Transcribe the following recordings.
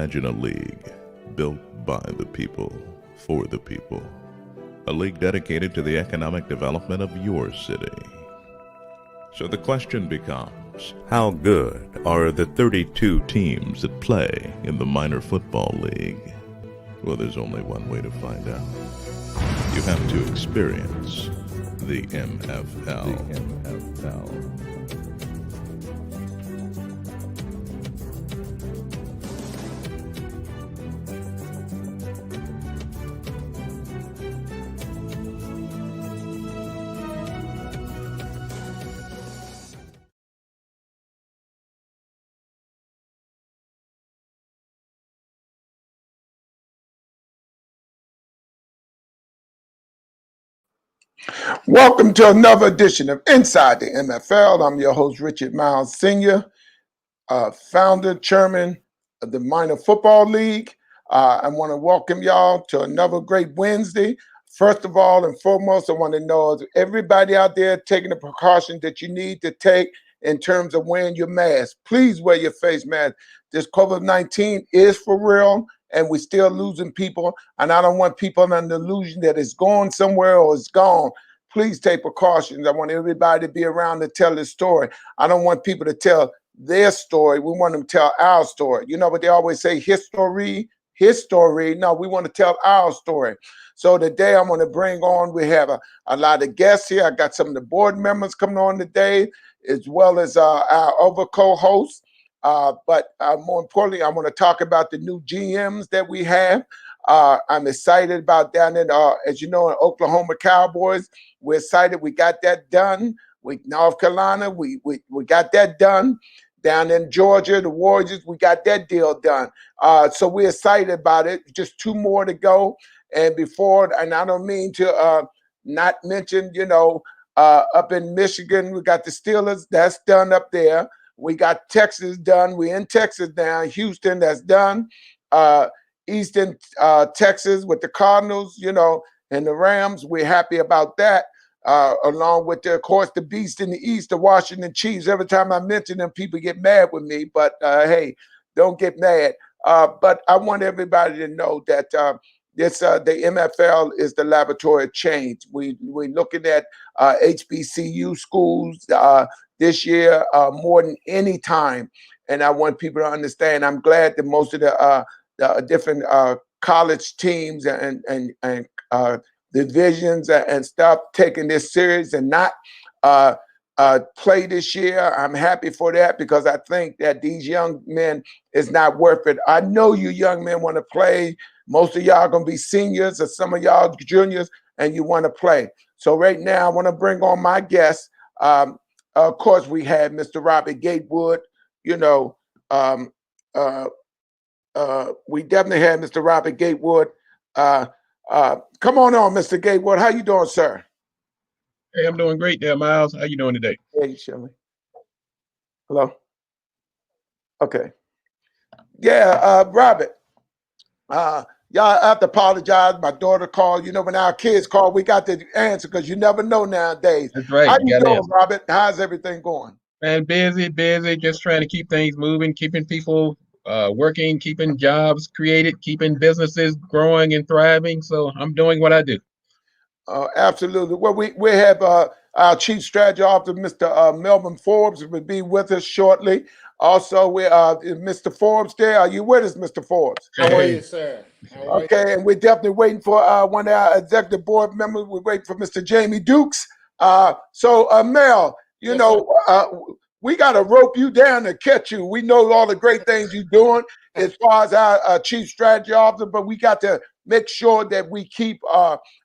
Imagine a league built by the people, for the people. A league dedicated to the economic development of your city. So the question becomes, how good are the 32 teams that play in the minor football league? Well, there's only one way to find out. You have to experience the MFL. Welcome to another edition of Inside the MFL. I'm your host, Richard Myles Sr., founder, chairman of the Minor Football League. I want to welcome y'all to another great Wednesday. First of all and foremost, I want to know is everybody out there taking the precautions that you need to take in terms of wearing your mask. Please wear your face mask. This COVID-19 is for real, and we're still losing people. And I don't want people under the illusion that it's going somewhere or it's gone. Please take precautions. I want everybody to be around to tell this story. I don't want people to tell their story. We want them to tell our story. You know what they always say, history. No, we want to tell our story. So today I'm going to bring on, we have a lot of guests here. I got some of the board members coming on today, as well as our other co-hosts. But more importantly, I want to talk about the new GMs that we have. I'm excited about down in, as you know, in Oklahoma Cowboys. We're excited. We got that done. North Carolina, we got that done. Down in Georgia, the Warriors, we got that deal done. So we're excited about it. Just two more to go. And I don't mean to not mention, up in Michigan, we got the Steelers. That's done up there. We got Texas done. We're in Texas now. Houston, that's done. Eastern Texas with the Cardinals, and the Rams. We're happy about that. Along with, of course, the beast in the East, the Washington Chiefs. Every time I mention them, people get mad with me. But, hey, don't get mad. But I want everybody to know that the MFL is the laboratory of change. We're looking at HBCU schools this year more than any time. And I want people to understand, I'm glad that most of the different college teams and divisions and stuff taking this serious and not play this year. I'm happy for that because I think that these young men is not worth it. I know you young men want to play. Most of y'all are going to be seniors or some of y'all juniors and you want to play. So right now I want to bring on my guests. Of course, we had Mr. Robert Gatewood. We definitely had Mr. Robert Gatewood. Come on, Mr. Gatewood. How you doing, sir? Hey, I'm doing great there, Miles. How you doing today? Hey, Shirley. Hello? Okay. Yeah, Robert. Y'all have to apologize. My daughter called. When our kids call, we got to answer because you never know nowadays. That's right. How you doing, Robert? How's everything going? Man, busy, just trying to keep things moving, keeping people working, keeping jobs created, keeping businesses growing and thriving. So I'm doing what I do. Absolutely. Well, we have our Chief Strategy Officer, Mr. Melvin Forbes, will be with us shortly. Also, we is Mr. Forbes there. Are you with us, Mr. Forbes? How are you, sir? Okay, and we're definitely waiting for one of our executive board members. We're waiting for Mr. Jamie Dukes. So, Mel, we got to rope you down to catch you. We know all the great things you're doing as far as our Chief Strategy Officer, but we got to make sure that we keep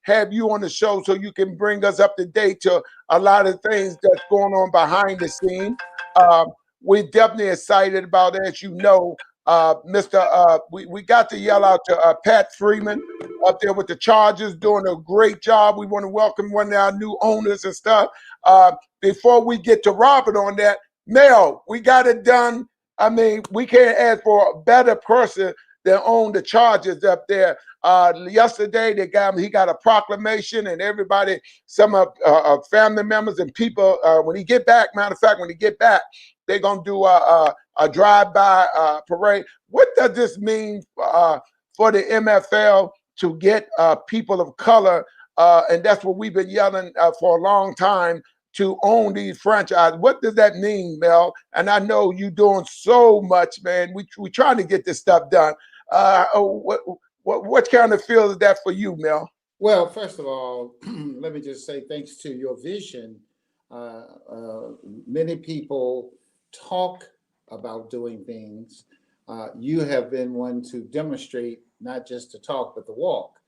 have you on the show so you can bring us up to date to a lot of things that's going on behind the scene. We're definitely excited about it. As you know, we got to yell out to Pat Freeman up there with the Chargers doing a great job. We want to welcome one of our new owners and stuff. Before we get to Robert on that, Mel, we got it done. I mean, we can't ask for a better person that own the Chargers up there. Yesterday, he got a proclamation, and everybody, some of family members and people, when he get back, matter of fact, when he get back, they're going to do a drive-by parade. What does this mean for the MFL to get people of color? And that's what we've been yelling for a long time, to own these franchises. What does that mean, Mel? And I know you're doing so much, man. We trying to get this stuff done. What kind of feel is that for you, Mel? Well, first of all, let me just say thanks to your vision. Many people talk about doing things. You have been one to demonstrate, not just to talk, but to walk.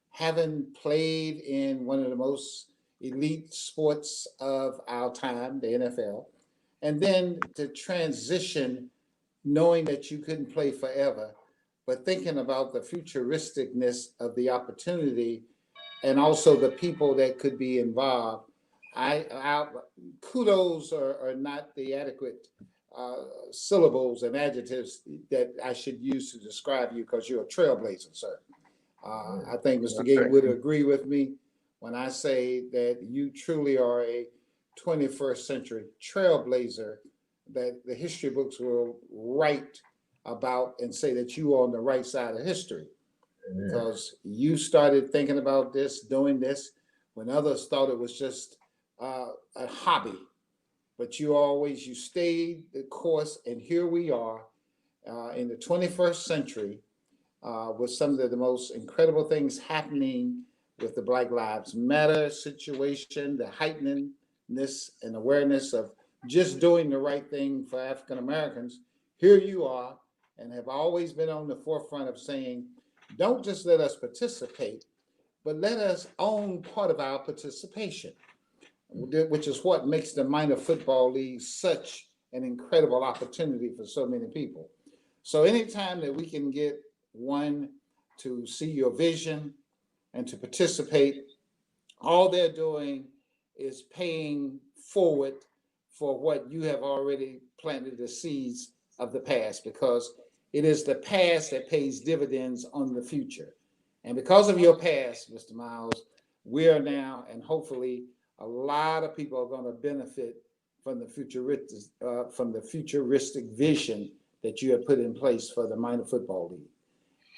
Having played in one of the most elite sports of our time, the NFL, and then to transition, knowing that you couldn't play forever, but thinking about the futuristicness of the opportunity and also the people that could be involved. Kudos are not the adequate syllables and adjectives that I should use to describe you, because you're a trailblazer, sir. I think Mr. Gatewood would agree with me when I say that you truly are a 21st century trailblazer that the history books will write about and say that you are on the right side of history. Because you started thinking about this, doing this, when others thought it was just a hobby. But you stayed the course, and here we are in the 21st century with some of the most incredible things happening with the Black Lives Matter situation, the heightenedness and awareness of just doing the right thing for African Americans. Here you are, and have always been on the forefront of saying, don't just let us participate, but let us own part of our participation, which is what makes the minor football league such an incredible opportunity for so many people. So anytime that we can get one to see your vision and to participate, all they're doing is paying forward for what you have already planted the seeds of the past, because it is the past that pays dividends on the future. And because of your past, Mr. Myles, we are now, and hopefully a lot of people are going to benefit from the futuristic vision that you have put in place for the minor football league.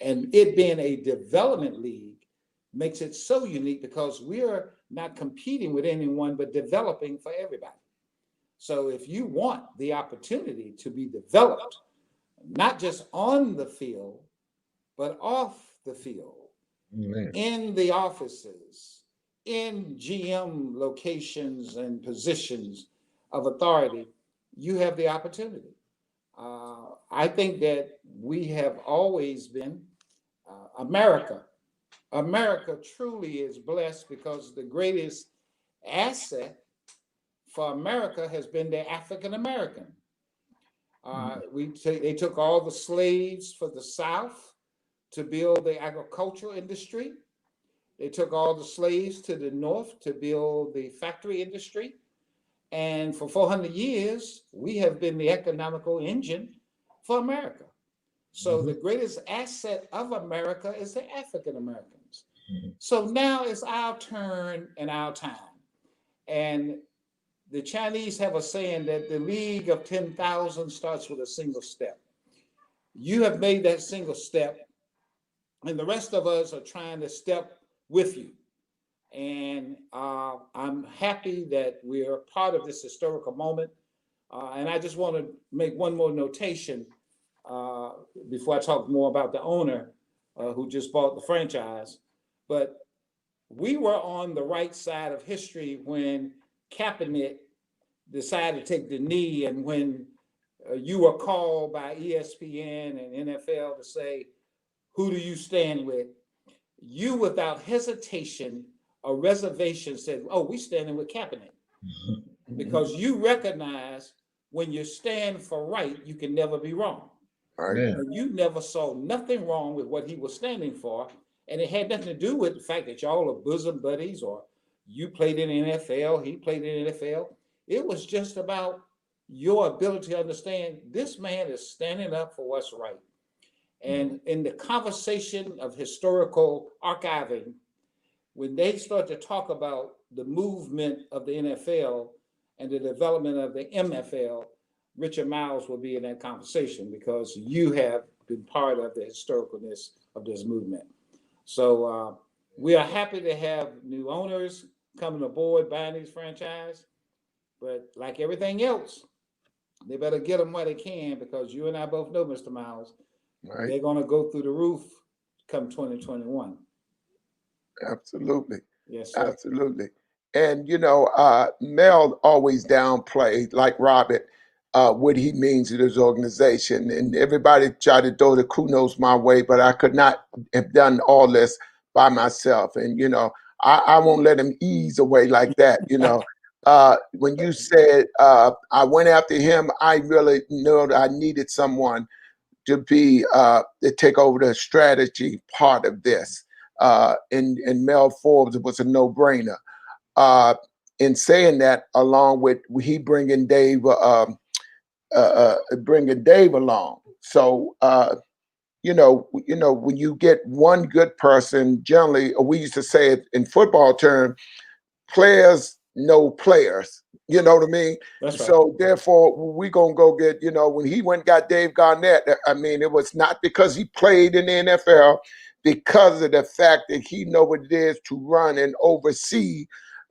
And it being a development league makes it so unique, because we are not competing with anyone, but developing for everybody. So if you want the opportunity to be developed, not just on the field, but off the field, in the offices, in GM locations and positions of authority, you have the opportunity. I think that we have always been America. America truly is blessed, because the greatest asset for America has been the African American. They took all the slaves for the South to build the agricultural industry. They took all the slaves to the North to build the factory industry. And for 400 years, we have been the economical engine for America. So the greatest asset of America is the African Americans. So now it's our turn and our time. And the Chinese have a saying that the League of 10,000 starts with a single step. You have made that single step, and the rest of us are trying to step with you. And I'm happy that we are part of this historical moment. And I just want to make one more notation before I talk more about the owner who just bought the franchise. But we were on the right side of history when Kaepernick decided to take the knee, and when you were called by ESPN and NFL to say, who do you stand with? You, without hesitation or reservation, said, oh, we standing with Kaepernick. Because you recognize when you stand for right, you can never be wrong. And you never saw nothing wrong with what he was standing for. And it had nothing to do with the fact that y'all are bosom buddies, or you played in the NFL, he played in the NFL. It was just about your ability to understand this man is standing up for what's right. And in the conversation of historical archiving, when they start to talk about the movement of the NFL and the development of the MFL, Richard Myles will be in that conversation because you have been part of the historicalness of this movement. So we are happy to have new owners coming aboard buying these franchise, but like everything else, they better get them while they can, because you and I both know, Mr. Myles, right, they're going to go through the roof come 2021. Absolutely. Yes, sir. Absolutely. And, you know, Mel always downplayed, like Robert, what he means to this organization. And everybody tried to throw the kudos my way, but I could not have done all this by myself. And, you know, I won't let him ease away like that, you know. When you said I went after him, I really knew that I needed someone to be to take over the strategy part of this. And Mel Forbes was a no-brainer. In saying that, along with he bringing Dave along. So you know, when you get one good person, generally, we used to say it in football terms, players know players. You know what I mean? That's right. So therefore, we're going to go get, you know, when he went and got Dave Garnett, I mean, it was not because he played in the NFL, because of the fact that he know what it is to run and oversee.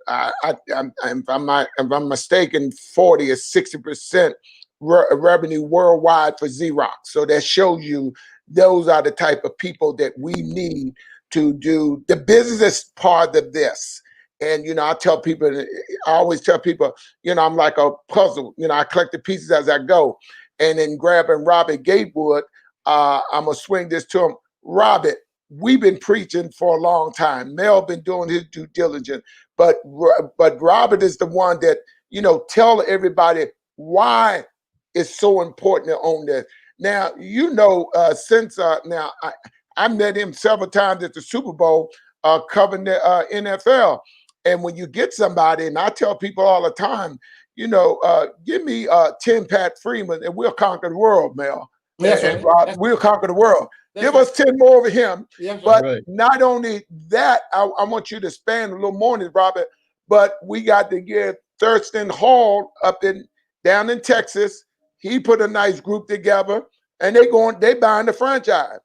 If I'm mistaken, 40 or 60% revenue worldwide for Xerox. So that shows you those are the type of people that we need to do the business part of this. And, you know, I always tell people, you know, I'm like a puzzle. You know, I collect the pieces as I go. And then grabbing Robert Gatewood, I'm going to swing this to him. Robert, we've been preaching for a long time. Mel been doing his due diligence. But Robert is the one that, you know, tell everybody why it's so important to own this. Now, you know, now I met him several times at the Super Bowl covering the NFL. And when you get somebody, and I tell people all the time, you know, give me 10 Pat Freeman and we'll conquer the world, Mel. That's and right. We'll conquer the world. Give us 10 more of him. Yes, but right. Not only that, I want you to expand a little more on this, Robert, but we got to get Thurston Hall down in Texas. He put a nice group together and they buying the franchise.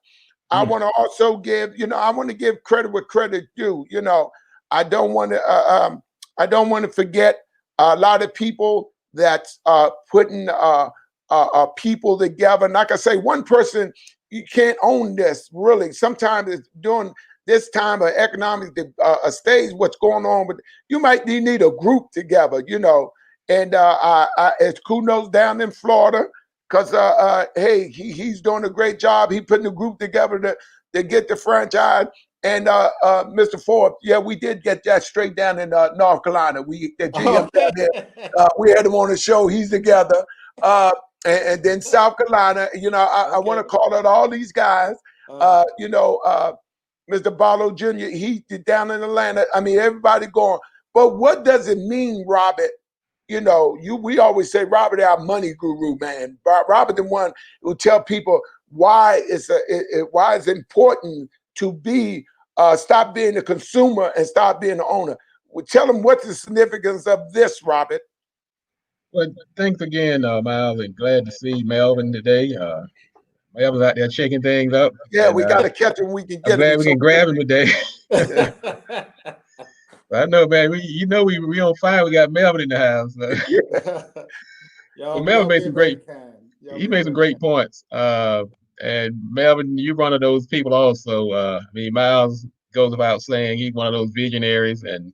I want to also give, you know, I want to give credit where credit due. You know, I don't want to forget a lot of people that's putting people together. And like I say, one person, you can't own this really. Sometimes it's during this time of economic stage, what's going on with, you need a group together, you know. And it's kudos down in Florida, because hey, he's doing a great job. He putting a group together to get the franchise. And Mr. Forbes, yeah, we did get that straight down in North Carolina. We had him on the show. He's together. And then South Carolina, you know, I want to call out all these guys. You know, Mr. Barlow Jr., he down in Atlanta. I mean, everybody going. But what does it mean, Robert? You know, we always say Robert, our money guru, man. Robert, the one who tell people why it's important to be stop being a consumer and start being the owner. Well, tell them what's the significance of this, Robert. Well, thanks again, Myles, and glad to see Melvin today. Melvin's out there shaking things up. Yeah, and, we got to catch him. We can get him. Glad we can grab him today. I know, man. We on fire. We got Melvin in the house. Well, Melvin made some great points. And Melvin, you're one of those people also. I mean, Myles goes about saying he's one of those visionaries, and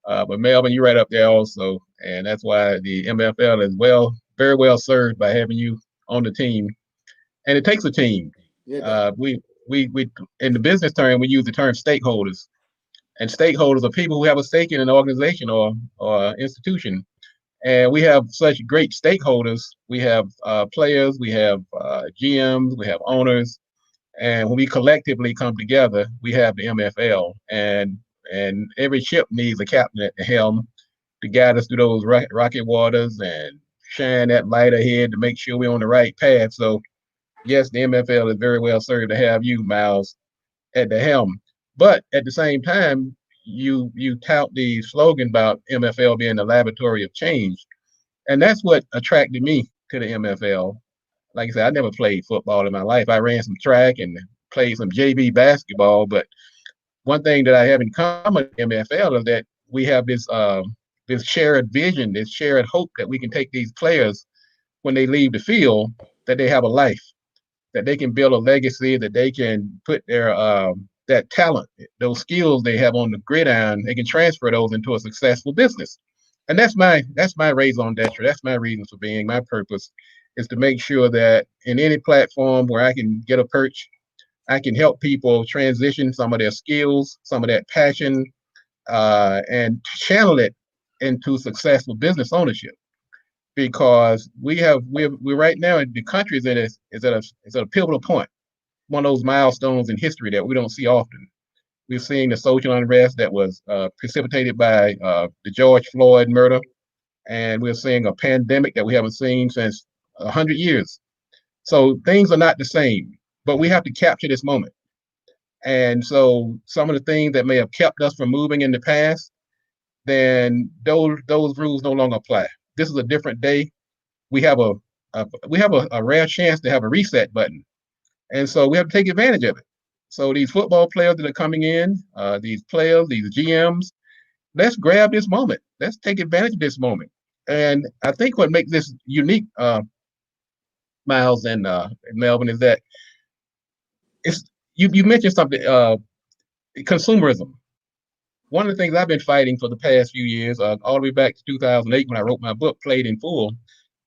but Melvin, you're right up there also, and that's why the MFL is very well served by having you on the team. And it takes a team. Yeah. We in the business term, we use the term stakeholders. And stakeholders are people who have a stake in an organization or institution. And we have such great stakeholders. We have players, we have GMs, we have owners. And when we collectively come together, we have the MFL. And every ship needs a captain at the helm to guide us through those rocky waters and shine that light ahead to make sure we're on the right path. So yes, the MFL is very well served to have you, Myles, at the helm. But at the same time, you tout the slogan about MFL being the laboratory of change. And that's what attracted me to the MFL. Like I said, I never played football in my life. I ran some track and played some JV basketball. But one thing that I have in common with MFL is that we have this shared vision, this shared hope that we can take these players when they leave the field, that they have a life, that they can build a legacy, that they can put their that talent, those skills they have on the gridiron, they can transfer those into a successful business. And that's my raison d'etre. That's my reason for being. My purpose is to make sure that in any platform where I can get a perch, I can help people transition some of their skills, some of that passion, and channel it into successful business ownership. Because we're right now, the country is at a pivotal point, one of those milestones in history that we don't see often. We're seeing the social unrest that was precipitated by the George Floyd murder, and we're seeing a pandemic that we haven't seen since 100 years. So things are not the same, but we have to capture this moment. And so some of the things that may have kept us from moving in the past, then those rules no longer apply. This is a different day. We have a rare chance to have a reset button, and so we have to take advantage of it. So these football players that are coming in, these players, these GMs, let's grab this moment. Let's take advantage of this moment. And I think what makes this unique, Myles and Melvin, is that you mentioned something, consumerism. One of the things I've been fighting for the past few years, all the way back to 2008 when I wrote my book, Played in Full,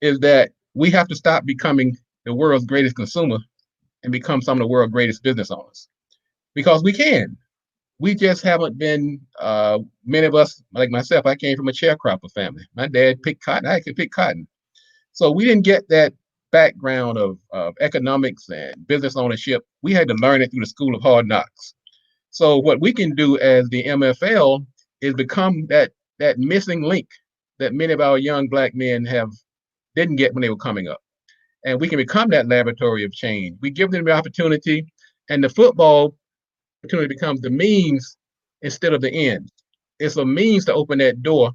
is that we have to stop becoming the world's greatest consumer and become some of the world's greatest business owners. Because we can. We just haven't been, many of us, like myself, I came from a sharecropper family. My dad picked cotton. I could pick cotton. So we didn't get that background of economics and business ownership. We had to learn it through the school of hard knocks. So what we can do as the MFL is become that missing link that many of our young Black men didn't get when they were coming up. And we can become that laboratory of change. We give them the opportunity, and the football opportunity becomes the means instead of the end. It's a means to open that door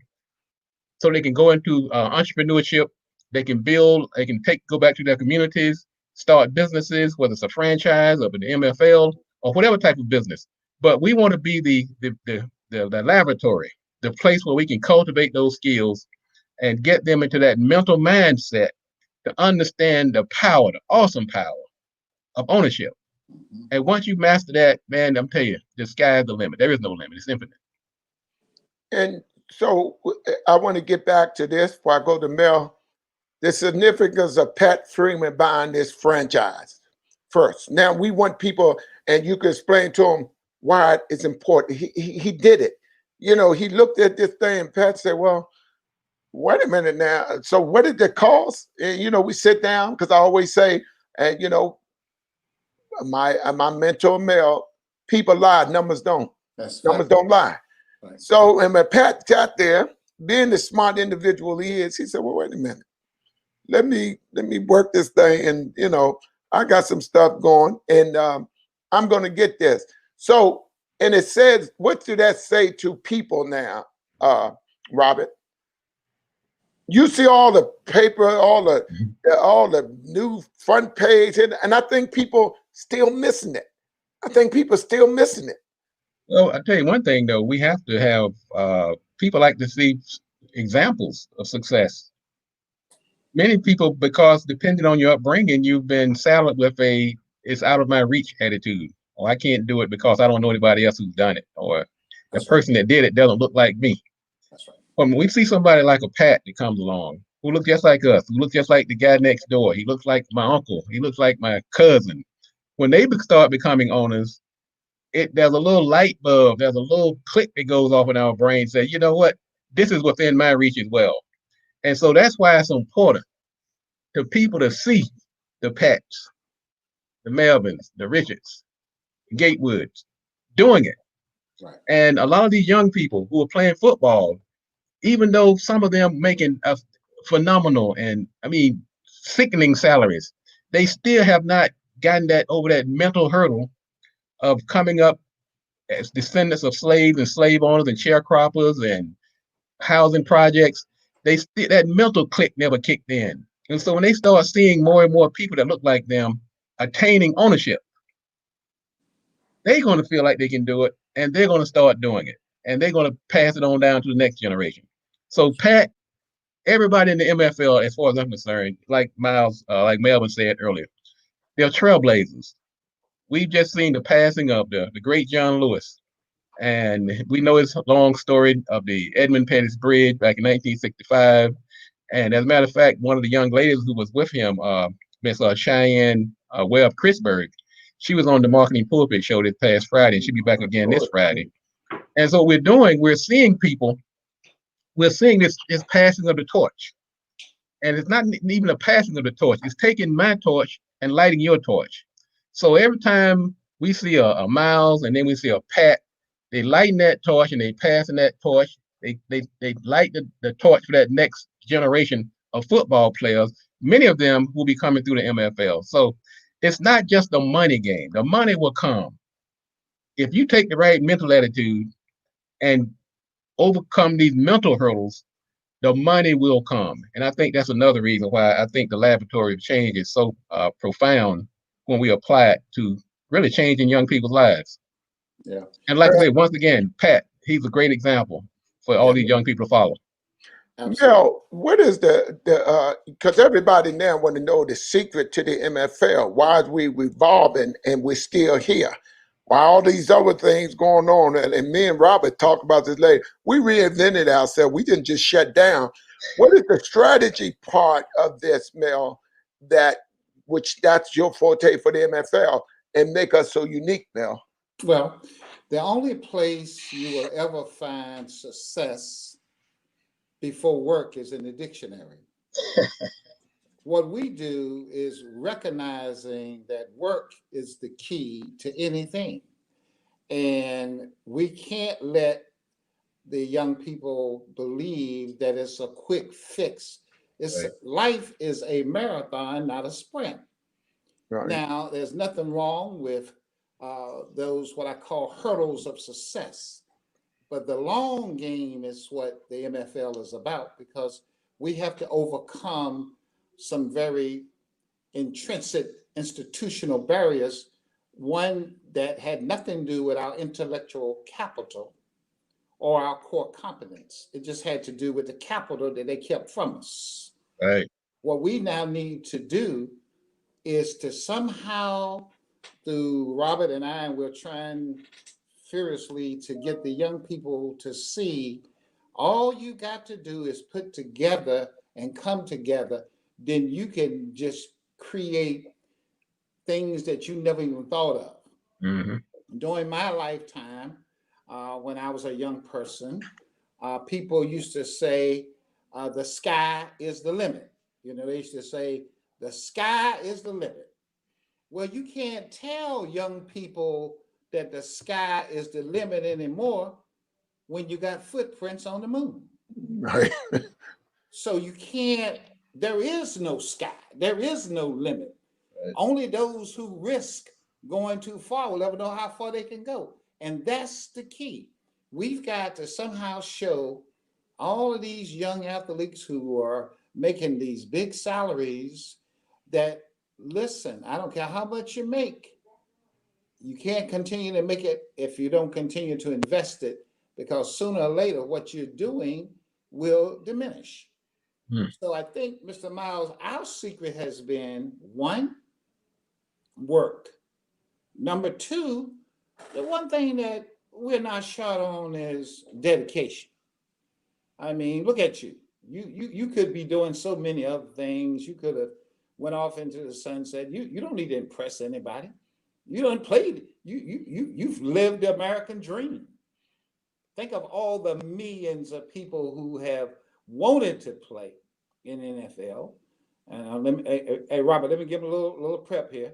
so they can go into entrepreneurship. They can build, they can go back to their communities, start businesses, whether it's a franchise or the MFL or whatever type of business. But we want to be the laboratory, the place where we can cultivate those skills and get them into that mental mindset to understand the power, the awesome power of ownership. And once you master that, man, I'm telling you, the sky's the limit. There is no limit. It's infinite. And so I want to get back to this before I go to Mel. The significance of Pat Freeman buying this franchise first. Now we want people, and you can explain to them why it's important. He did it. You know, he looked at this thing, and Pat said, well, wait a minute now. So what did it cost? And, you know, we sit down, because I always say, and, you know, my mentor, Mel, people lie, numbers don't. Numbers don't lie. Right. So, and when Pat got there, being the smart individual he is, he said, well, wait a minute. Let me work this thing, and, you know, I got some stuff going, and I'm going to get this. So, and it says, what do that say to people now, Robert? You see all the paper, all the new front page, and I think people still missing it. I think people still missing it. Well, I'll tell you one thing, though. We have to have people like to see examples of success. Many people, because depending on your upbringing, you've been saddled with it's out of my reach attitude. Or I can't do it because I don't know anybody else who's done it. Or the person that did it doesn't look like me. That's right. When we see somebody like a Pat that comes along, who looks just like us, who looks just like the guy next door, he looks like my uncle, he looks like my cousin. When they start becoming owners, there's a little light bulb, there's a little click that goes off in our brain, say, you know what, this is within my reach as well. And so that's why it's important to people to see the Pats, the Melvins, the Richards, the Gatewoods doing it. Right. And a lot of these young people who are playing football, even though some of them making a phenomenal and, I mean, sickening salaries, they still have not gotten that over that mental hurdle of coming up as descendants of slaves and slave owners and sharecroppers and housing projects. That mental click never kicked in. And so when they start seeing more and more people that look like them attaining ownership, they're going to feel like they can do it, and they're going to start doing it, and they're going to pass it on down to the next generation. So Pat, everybody in the MFL, as far as I'm concerned, like Melvin said earlier, they're trailblazers. We've just seen the passing of the great John Lewis, and we know his long story of the Edmund Pettus Bridge back in 1965. And as a matter of fact, one of the young ladies who was with him, Miss Cheyenne Webb Chrisberg, she was on the Marketing Pulpit show this past Friday, and she'll be back again this Friday. And so we're seeing this passing of the torch. And it's not even a passing of the torch. It's taking my torch and lighting your torch. So every time we see a Myles and then we see a Pat, they lighten that torch and they passing that torch. They light the torch for that next generation of football players. Many of them will be coming through the MFL. So it's not just a money game. The money will come. If you take the right mental attitude and overcome these mental hurdles, the money will come. And I think that's another reason why I think the laboratory of change is so profound when we apply it to really changing young people's lives. Yeah. And like I said, once again, Pat, he's a great example for all these young people to follow. Mel, what is because everybody now want to know the secret to the MFL. Why is we evolving and we're still here? Why all these other things going on? And me and Robert talk about this later. We reinvented ourselves. We didn't just shut down. What is the strategy part of this, Mel, that's your forte for the MFL and make us so unique, Mel? Well, the only place you will ever find success before work is in the dictionary. What we do is recognizing that work is the key to anything. And we can't let the young people believe that it's a quick fix. Life is a marathon, not a sprint. Right. Now, there's nothing wrong with those what I call hurdles of success. But the long game is what the MFL is about, because we have to overcome some very intrinsic institutional barriers, one that had nothing to do with our intellectual capital or our core competence. It just had to do with the capital that they kept from us. Right. What we now need to do is to somehow, through Robert and I, we're trying furiously to get the young people to see all you got to do is put together and come together, then you can just create things that you never even thought of. Mm-hmm. During my lifetime, when I was a young person, people used to say, the sky is the limit. You know, they used to say, the sky is the limit. Well, you can't tell young people that the sky is the limit anymore when you got footprints on the moon. Right. So you can't, there is no sky. There is no limit. Right. Only those who risk going too far will ever know how far they can go. And that's the key. We've got to somehow show all of these young athletes who are making these big salaries that, listen, I don't care how much you make. You can't continue to make it if you don't continue to invest it, because sooner or later what you're doing will diminish. So I think, Mr. Myles, our secret has been, one, work. Number two, the one thing that we're not short on is dedication. I mean, look at you. You could be doing so many other things. You could have went off into the sunset. You don't need to impress anybody. You don't play. You've lived the American dream. Think of all the millions of people who have wanted to play in NFL. And hey, Robert, let me give a little prep here.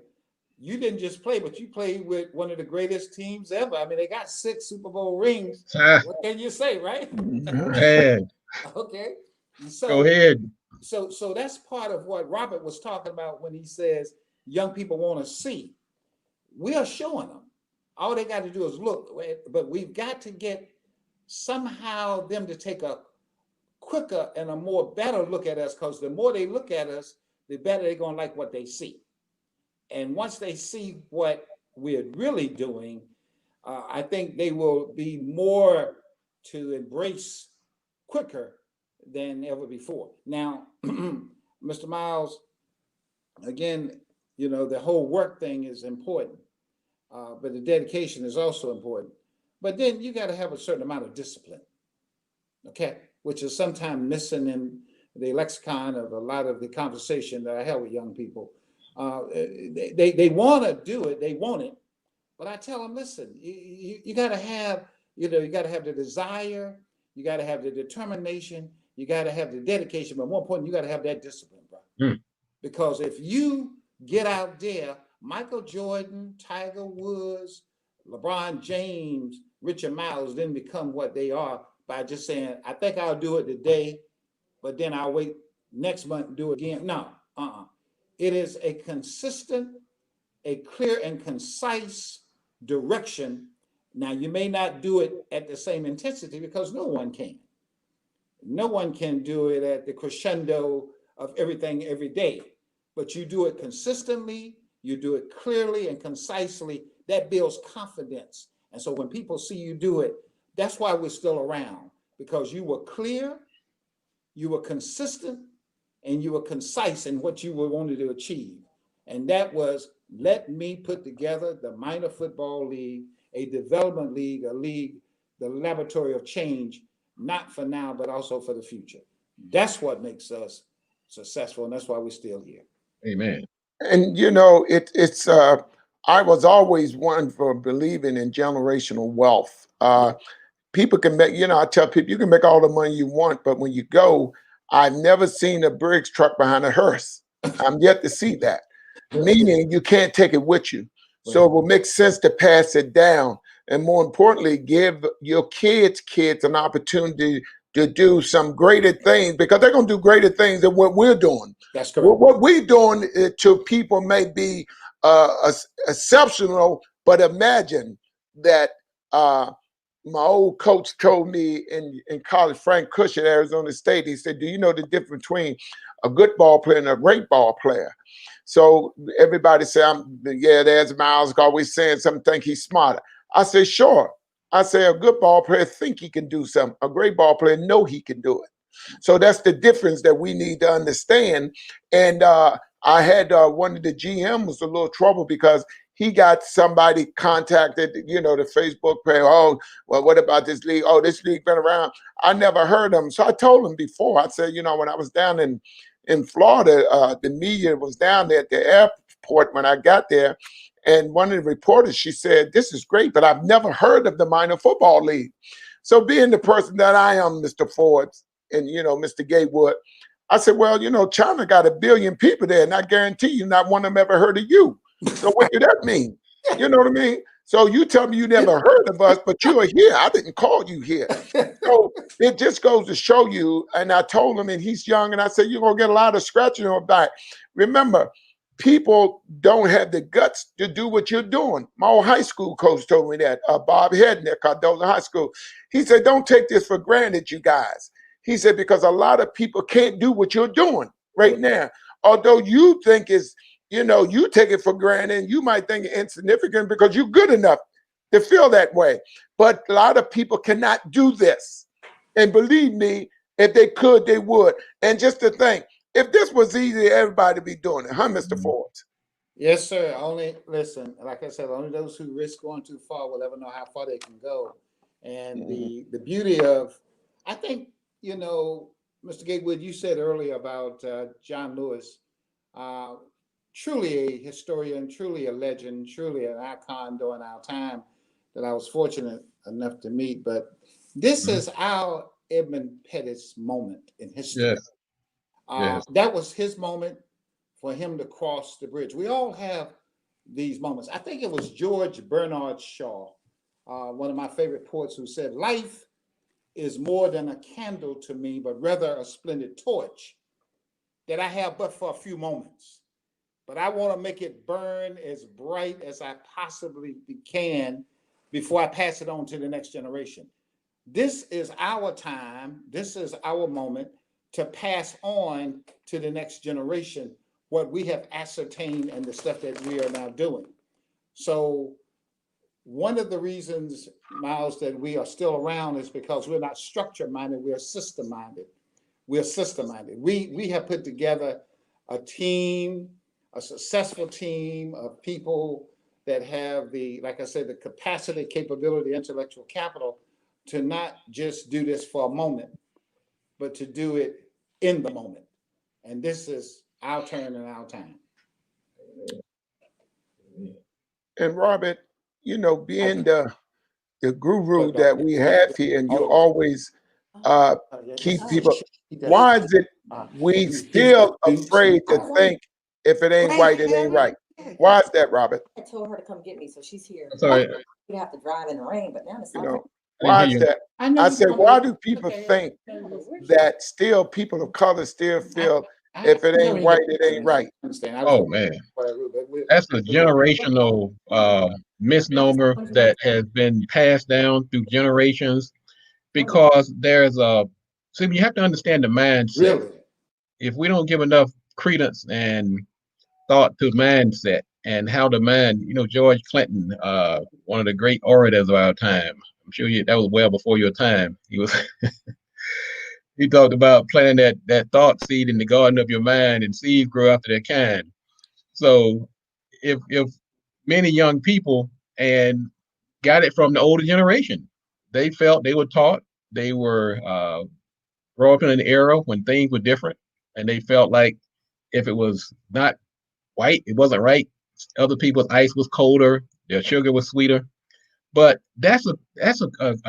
You didn't just play, but you played with one of the greatest teams ever. I mean, they got 6 Super Bowl rings. What can you say, right? Man. Okay. So go ahead. So that's part of what Robert was talking about when he says young people want to see. We are showing them. All they got to do is look, but we've got to get somehow them to take a quicker and a more better look at us, because the more they look at us, the better they're going to like what they see. And once they see what we're really doing, I think they will be more to embrace quicker than ever before. Now, Mr. Myles, again, you know, the whole work thing is important, but the dedication is also important. But then you got to have a certain amount of discipline, okay, which is sometimes missing in the lexicon of a lot of the conversation that I have with young people. They want to do it, they want it, but I tell them, listen, you got to have, you know, you got to have the desire, you got to have the determination, you got to have the dedication, but more important, you got to have that discipline, bro. Because if you get out there, Michael Jordan, Tiger Woods, LeBron James, Richard Myles didn't become what they are by just saying, I think I'll do it today, but then I'll wait next month and do it again. No, It is a consistent, a clear and concise direction. Now, you may not do it at the same intensity because no one can. No one can do it at the crescendo of everything every day, but you do it consistently, you do it clearly and concisely. That builds confidence. And so when people see you do it, that's why we're still around, because you were clear, you were consistent, and you were concise in what you were wanting to achieve. And that was, let me put together the minor football league, a development league, a league, the laboratory of change, not for now, but also for the future. That's what makes us successful, and that's why we're still here. Amen. And you know, it's I was always one for believing in generational wealth. People can make, you know, I tell people you can make all the money you want, but when you go, I've never seen a Briggs truck behind a hearse. I'm yet to see that. Meaning you can't take it with you. So it will make sense to pass it down. And more importantly, give your kids an opportunity to do some greater things, because they're going to do greater things than what we're doing. That's correct. What we're doing to people may be exceptional, but imagine that my old coach told me in college, Frank Cush at Arizona State, he said, do you know the difference between a good ball player and a great ball player? So everybody say, yeah, there's Myles always saying something, think he's smarter. I say, sure. I say a good ball player think he can do something. A great ball player know he can do it. So that's the difference that we need to understand. And I had one of the GM was a little trouble because he got somebody contacted, you know, the Facebook page. Oh, well, what about this league? Oh, this league been around. I never heard of him. So I told him before, I said, you know, when I was down in Florida, the media was down there at the airport when I got there. And one of the reporters, she said, this is great, but I've never heard of the minor football league. So being the person that I am, Mr. Forbes, and, you know, Mr. Gatewood, I said, well, you know, China got 1 billion people there, and I guarantee you not one of them ever heard of you. So what did that mean? You know what I mean? So you tell me you never heard of us, but you are here. I didn't call you here. So it just goes to show you, and I told him, and he's young, and I said, you're going to get a lot of scratching on your back. Remember, people don't have the guts to do what you're doing. My old high school coach told me that, Bob Hednick, Cardozo High School. He said, don't take this for granted, you guys. He said, because a lot of people can't do what you're doing right now. Although you think it's, you know, you take it for granted, you might think it's insignificant because you're good enough to feel that way. But a lot of people cannot do this. And believe me, if they could, they would. And just to think, if this was easy, everybody would be doing it, huh, Mr. Forbes? Yes, sir. Only, listen, like I said, only those who risk going too far will ever know how far they can go. And the beauty of, I think, you know, Mr. Gatewood, you said earlier about John Lewis, truly a historian, truly a legend, truly an icon during our time that I was fortunate enough to meet. But this is our Edmund Pettit's moment in history. Yes. That was his moment for him to cross the bridge. We all have these moments. I think it was George Bernard Shaw, one of my favorite poets, who said, life is more than a candle to me, but rather a splendid torch that I have but for a few moments. But I want to make it burn as bright as I possibly can before I pass it on to the next generation. This is our time. This is our moment to pass on to the next generation what we have ascertained and the stuff that we are now doing. So one of the reasons, Myles, that we are still around is because we're not structure-minded, we are system-minded. We're system-minded. We have put together a team, a successful team of people that have the, like I said, the capacity, capability, intellectual capital to not just do this for a moment, but to do it in the moment. And this is our turn and our time. And Robert, you know, being the guru that we have here, and you always keep people, why is it we still afraid to think if it ain't right, it ain't right? Why is that, Robert? I told her to come get me, so she's here. Sorry. We'd have to drive in the rain, but now it's You not. know, why is that? I said, why do people think that still people of color still feel if it ain't right, it ain't right? Oh man, that's a generational misnomer that has been passed down through generations, because there's a, so you have to understand the mindset. Really? If we don't give enough credence and thought to mindset and how the mind, you know, George Clinton, one of the great orators of our time, I'm sure that was well before your time. He was he talked about planting that thought seed in the garden of your mind, and seeds grow after their kind. So if many young people and got it from the older generation, they felt they were taught, they were brought up in an era when things were different, and they felt like if it was not white, it wasn't right. Other people's ice was colder, their sugar was sweeter. But that's a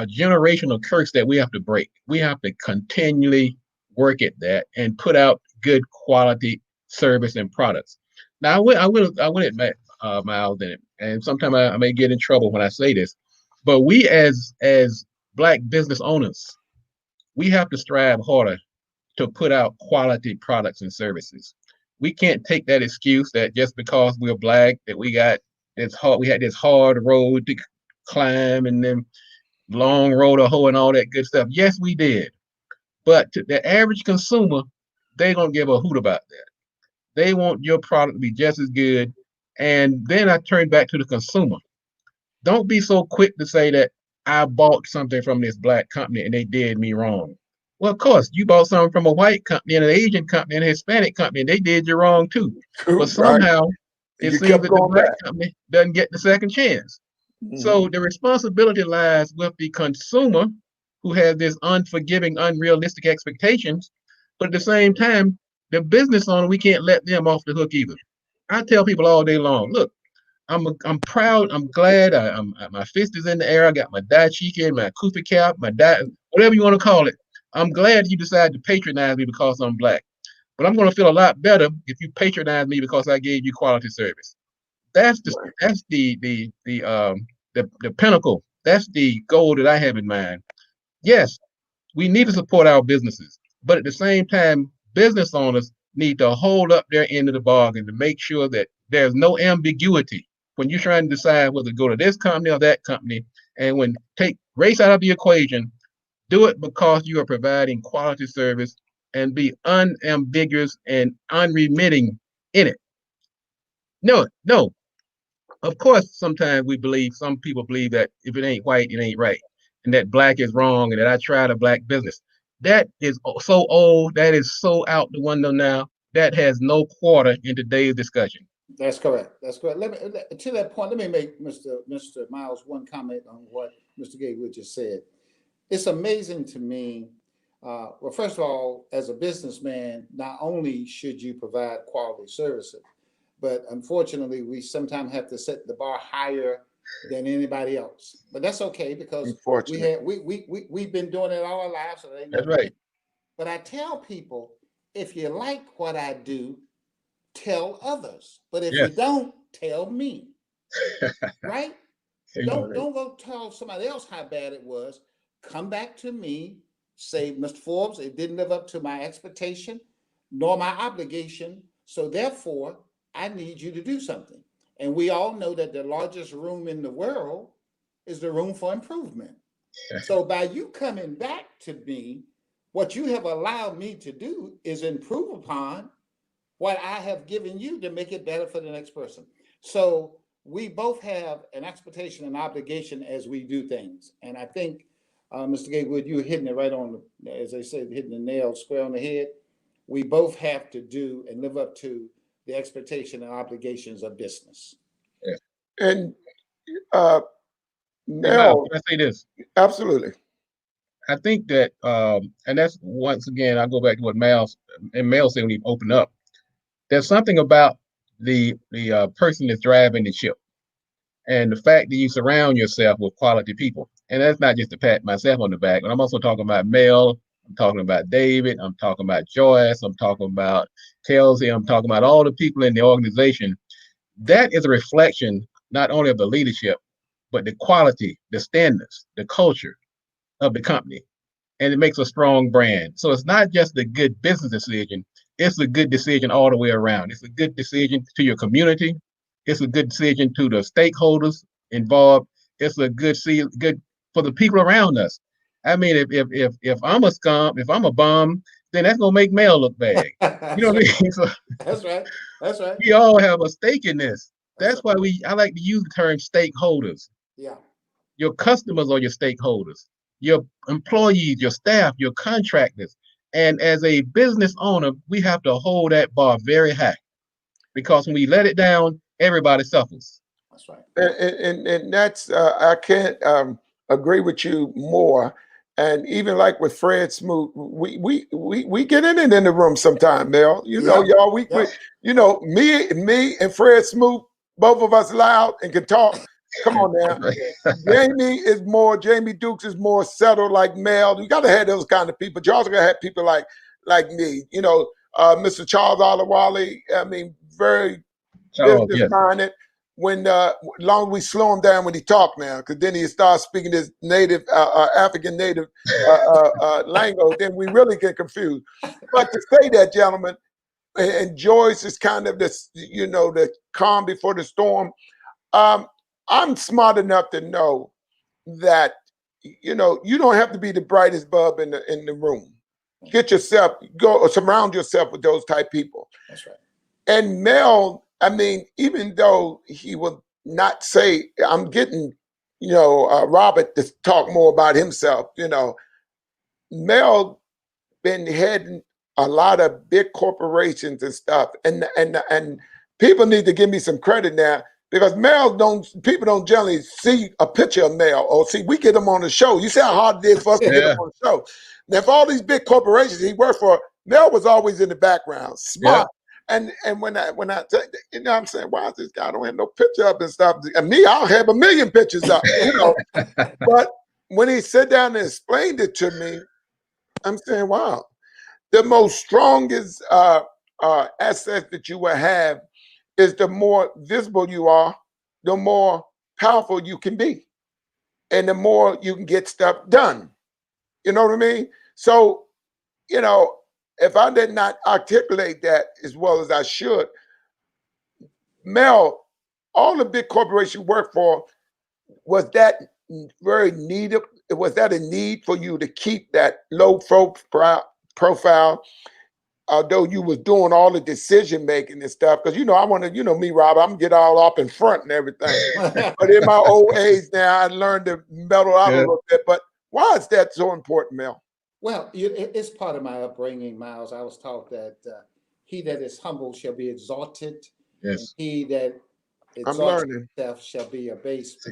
generational curse that we have to break. We have to continually work at that and put out good quality service and products. Now I will admit, Myles, and sometimes I may get in trouble when I say this, but we as Black business owners, we have to strive harder to put out quality products and services. We can't take that excuse that just because we're Black that we got this hard, we had this hard road to climb and then long road to hoe and all that good stuff. Yes, we did. But to the average consumer, they don't give a hoot about that. They want your product to be just as good. And then I turn back to the consumer. Don't be so quick to say that I bought something from this Black company and they did me wrong. Well, of course, you bought something from a white company and an Asian company and a Hispanic company, and they did you wrong too. But somehow it seems that the Black company doesn't get the second chance. So the responsibility lies with the consumer, who has this unforgiving, unrealistic expectations. But at the same time, the business owner, we can't let them off the hook either. I tell people all day long, look, I'm proud, I'm glad, my fist is in the air, I got my dashiki, my kufi cap, whatever you want to call it. I'm glad you decided to patronize me because I'm Black. But I'm going to feel a lot better if you patronize me because I gave you quality service. That's the pinnacle. That's the goal that I have in mind. Yes, we need to support our businesses, but at the same time, business owners need to hold up their end of the bargain to make sure that there's no ambiguity when you're trying to decide whether to go to this company or that company. And when take race out of the equation, do it because you are providing quality service and be unambiguous and unremitting in it. No. Of course, sometimes some people believe that if it ain't white, it ain't right, and that Black is wrong, and that I tried a Black business. That is so old. That is so out the window now. That has no quarter in today's discussion. That's correct. That's correct. To that point, let me make Mr. Myles one comment on what Mr. Gatewood just said. It's amazing to me. Well, first of all, as a businessman, not only should you provide quality services, but unfortunately, we sometimes have to set the bar higher than anybody else. But that's okay, because we've been doing it all our lives. So that's right. But I tell people, if you like what I do, tell others. But if you don't, tell me. Right? Don't go tell somebody else how bad it was. Come back to me, say, Mr. Forbes, it didn't live up to my expectation. nor my obligation. So therefore, I need you to do something. And we all know that the largest room in the world is the room for improvement. So by you coming back to me, what you have allowed me to do is improve upon what I have given you to make it better for the next person. So we both have an expectation and obligation as we do things. And I think, Mr. Gatewood, you're hitting it right on, as they say, hitting the nail square on the head. We both have to do and live up to the expectation and obligations of business. Yeah. And now, can I say this? Absolutely. I think that, and that's once again, I go back to what Mel said when he opened up. There's something about the person that's driving the ship, and the fact that you surround yourself with quality people. And that's not just to pat myself on the back, but I'm also talking about Mel. I'm talking about David. I'm talking about Joyce. I'm talking about Kelsey. I'm talking about all the people in the organization. That is a reflection not only of the leadership, but the quality, the standards, the culture of the company. And it makes a strong brand. So it's not just a good business decision, it's a good decision all the way around. It's a good decision to your community. It's a good decision to the stakeholders involved. It's a good for the people around us. I mean, if I'm a scum, if I'm a bum, then that's gonna make Mel look bad. You know what I mean? So that's right. That's right. We all have a stake in this. That's why I like to use the term stakeholders. Yeah. Your customers are your stakeholders, your employees, your staff, your contractors. And as a business owner, we have to hold that bar very high, because when we let it down, everybody suffers. That's right. And that's I can't agree with you more. And even like with Fred Smoot, we get in it in the room sometime, Mel. You know, y'all, we you know, me and Fred Smoot, both of us loud and can talk. Come on now. Jamie Dukes is more settled like Mel. You gotta have those kind of people. But you also gotta have people like me, you know, Mr. Charles Olawale, I mean, very business minded. When long as we slow him down when he talk now, because then he starts speaking his native African native lingo, then we really get confused. But to say that, gentlemen, and Joyce is kind of this, you know, the calm before the storm. I'm smart enough to know that, you know, you don't have to be the brightest bulb in the room. Get yourself, go or surround yourself with those type people. That's right. And Mel, I mean, even though he will not say, I'm getting, you know, Robert to talk more about himself, you know, Mel been heading a lot of big corporations and stuff. And people need to give me some credit now, because people don't generally see a picture of Mel, or see, we get him on the show. You see how hard it is for us to get him on the show. Now, for all these big corporations he worked for, Mel was always in the background, smart. And when I you know, I'm saying, why is this guy don't have no picture up and stuff? And me, I'll have a million pictures up, you know. But when he sat down and explained it to me, I'm saying, wow, the most strongest asset that you will have is the more visible you are, the more powerful you can be, and the more you can get stuff done. You know what I mean? So, you know, if I did not articulate that as well as I should, Mel, all the big corporations you work for, was that very needed? Was that a need for you to keep that low profile, although you was doing all the decision making and stuff? Because, you know, I want to, you know, me, Rob, I'm gonna get all up in front and everything. But in my old age now, I learned to mellow out a little bit. But why is that so important, Mel? Well, it's part of my upbringing, Miles. I was taught that he that is humble shall be exalted. Yes. And he that exalts himself shall be abased,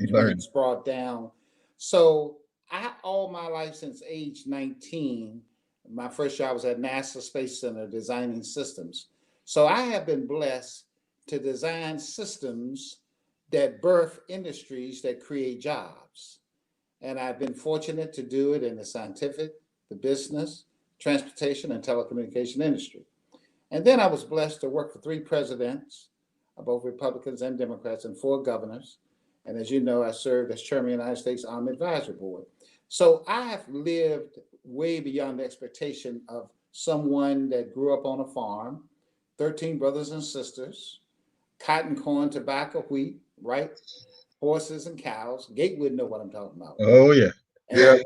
brought down. So all my life since age 19, my first job was at NASA Space Center designing systems. So I have been blessed to design systems that birth industries that create jobs. And I've been fortunate to do it in the scientific, the business, transportation, and telecommunication industry. And then I was blessed to work for 3 presidents, both Republicans and Democrats, and 4 governors. And as you know, I served as chairman of the United States Army Advisory Board. So I have lived way beyond the expectation of someone that grew up on a farm, 13 brothers and sisters, cotton, corn, tobacco, wheat, right? Horses and cows. Gatewood know what I'm talking about. Oh, yeah. Yeah,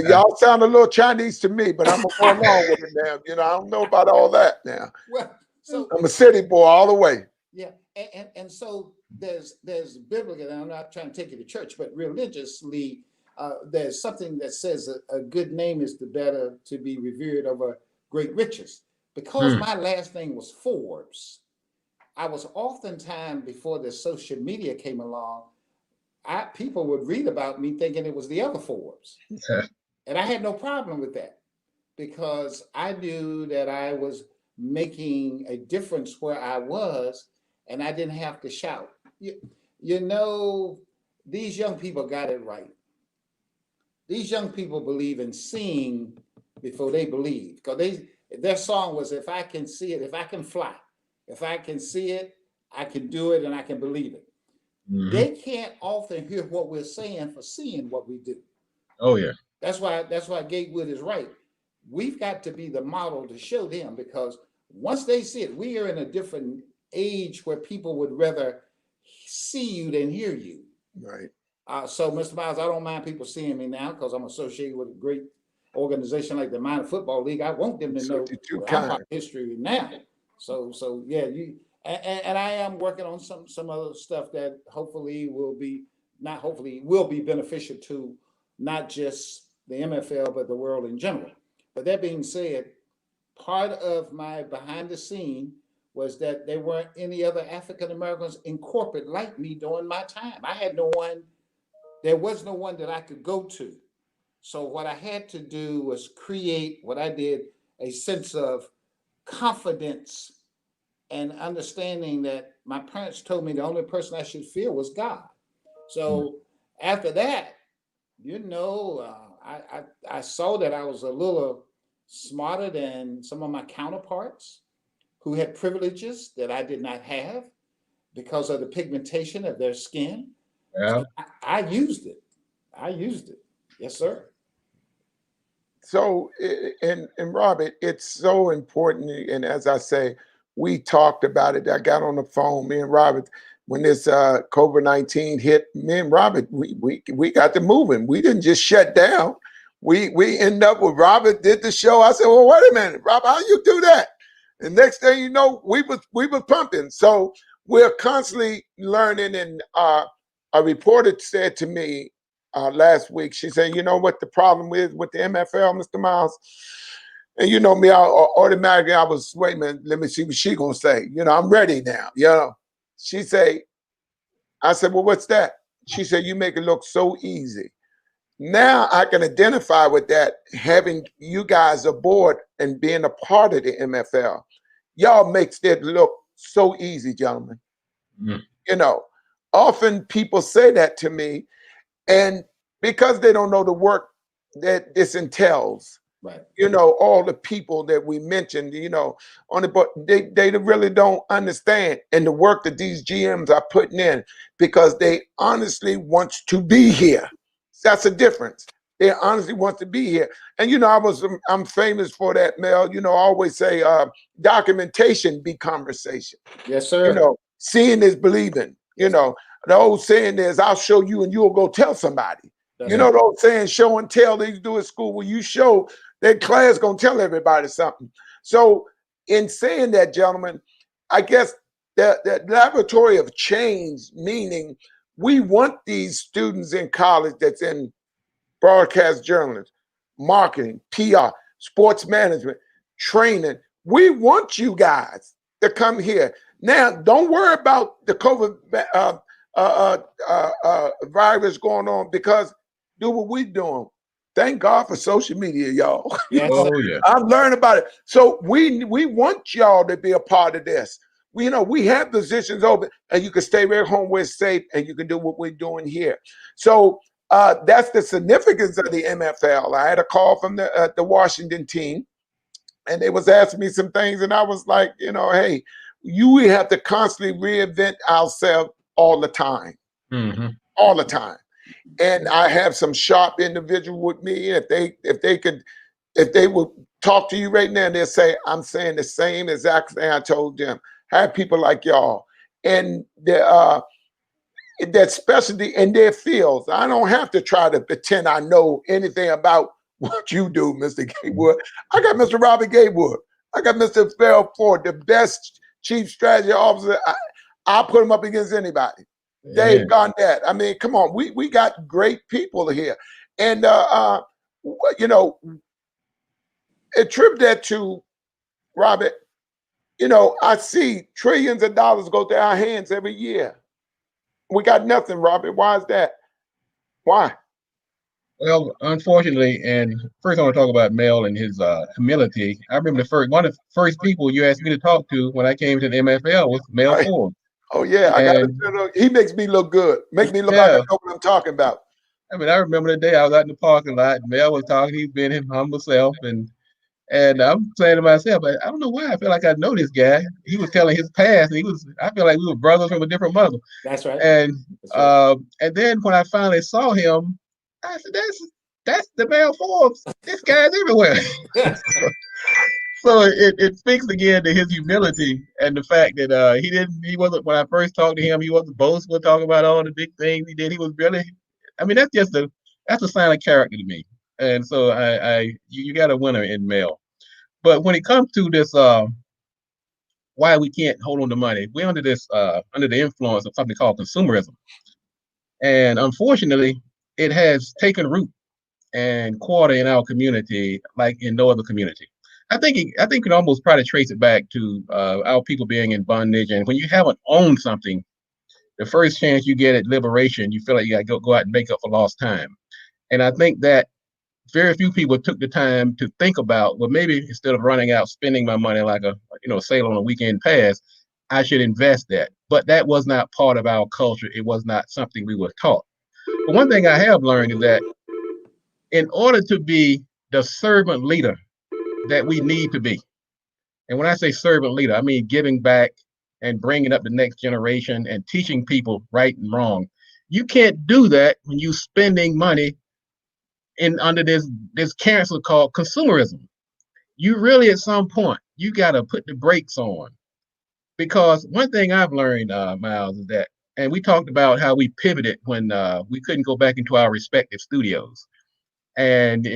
y'all sound a little Chinese to me, but I'm gonna go along with it now. I don't know about all that now. Well, so I'm a city boy all the way. Yeah, and so there's biblical, and I'm not trying to take you to church, but religiously, there's something that says a good name is the better to be revered over great riches. Because my last name was Forbes, I was oftentimes, before the social media came along, people would read about me thinking it was the other Forbes. And I had no problem with that because I knew that I was making a difference where I was and I didn't have to shout. You know, these young people got it right. These young people believe in seeing before they believe. Because their song was, if I can see it, if I can fly, if I can see it, I can do it and I can believe it. They can't often hear what we're saying for seeing what we do. Oh, yeah. That's why Gatewood is right. We've got to be the model to show them, because once they see it, we are in a different age where people would rather see you than hear you. Right. So, Mr. Myles, I don't mind people seeing me now because I'm associated with a great organization like the Minor Football League. I want them to know our history now. So yeah, and I am working on some other stuff that hopefully will be beneficial to not just the MFL, but the world in general. But that being said, part of my behind the scene was that there weren't any other African Americans in corporate like me during my time. I had no one, there was no one that I could go to. So what I had to do was create what I did, a sense of confidence and understanding that my parents told me the only person I should fear was God. So after that, I saw that I was a little smarter than some of my counterparts who had privileges that I did not have because of the pigmentation of their skin. Yeah. So I used it. Yes, sir. So, and Robert, it's so important. And as I say, we talked about it. I got on the phone, me and Robert, when this COVID-19 hit. Me and Robert, we got to moving. We didn't just shut down. We ended up with Robert did the show. I said, well, wait a minute, Robert, how you do that? And next thing you know, we was pumping. So we're constantly learning. And a reporter said to me last week, she said, you know what the problem is with the MFL, Mr. Myles? And you know me, I automatically, I was, wait a minute, let me see what she gonna say. I'm ready now, She said, I said, well, what's that? She said, you make it look so easy. Now I can identify with that, having you guys aboard and being a part of the MFL. Y'all makes it look so easy, gentlemen. Often people say that to me, and because they don't know the work that this entails, right? All the people that we mentioned, on the board, they really don't understand, and the work that these GMs are putting in, because they honestly want to be here. That's the difference. They honestly want to be here. And I'm famous for that, Mel. I always say documentation be conversation. Yes, sir. Seeing is believing. Yes. The old saying is, I'll show you and you'll go tell somebody. That's the old saying, show and tell, they do at school. When you show, that class gonna tell everybody something. So in saying that, gentlemen, I guess the laboratory of change, meaning we want these students in college that's in broadcast journalism, marketing, PR, sports management, training. We want you guys to come here. Now, don't worry about the COVID virus going on, because do what we're doing. Thank God for social media, y'all. Yes. I'm learning about it. So we want y'all to be a part of this. We have positions open, and you can stay right home where it's safe, and you can do what we're doing here. So that's the significance of the MFL. I had a call from the Washington team, and they was asking me some things, and I was like, hey, we have to constantly reinvent ourselves all the time, all the time. And I have some sharp individuals with me. If they could if they would talk to you right now, they'll say, I'm saying the same exact thing I told them. Have people like y'all and that specialty in their fields. I don't have to try to pretend I know anything about what you do, Mr. Gatewood. I got Mr. Robert Gatewood. I got Mr. Melvin Forbes, the best chief strategy officer. I'll put him up against anybody. Dave Garnett. I mean, come on. We got great people here. And, you know, attribute that to Robert. You know, I see trillions of dollars go through our hands every year. We got nothing, Robert. Why is that? Why? Well, unfortunately, and first I want to talk about Mel and his humility. I remember one of the first people you asked me to talk to when I came to the MFL was Mel Forbes. Oh yeah, I got to. He makes me look good. Make me look like I know what I'm talking about. I mean, I remember the day I was out in the parking lot. And Mel was talking. He's been his humble self, and I'm saying to myself, I don't know why I feel like I know this guy. He was telling his past. And I feel like we were brothers from a different mother. That's right. And and then when I finally saw him, I said, "That's the Mel Forbes. This guy's everywhere." So it speaks again to his humility and the fact that he wasn't, when I first talked to him, he wasn't boastful talking about all the big things he did. He was really, I mean, that's a sign of character to me. And so you got a winner in Mel. But when it comes to this, why we can't hold on to money, we're under the influence of something called consumerism. And unfortunately, it has taken root and quarter in our community like in no other community. I think you can almost try to trace it back to our people being in bondage. And when you haven't owned something, the first chance you get at liberation, you feel like you got to go out and make up for lost time. And I think that very few people took the time to think about, well, maybe instead of running out spending my money like a sail on a weekend pass, I should invest that. But that was not part of our culture. It was not something we were taught. But one thing I have learned is that in order to be the servant leader that we need to be, and when I say servant leader, I mean giving back and bringing up the next generation and teaching people right and wrong. You can't do that when you're spending money under this cancer called consumerism. You really, at some point, you got to put the brakes on. Because one thing I've learned, Myles, is that, and we talked about how we pivoted when we couldn't go back into our respective studios. And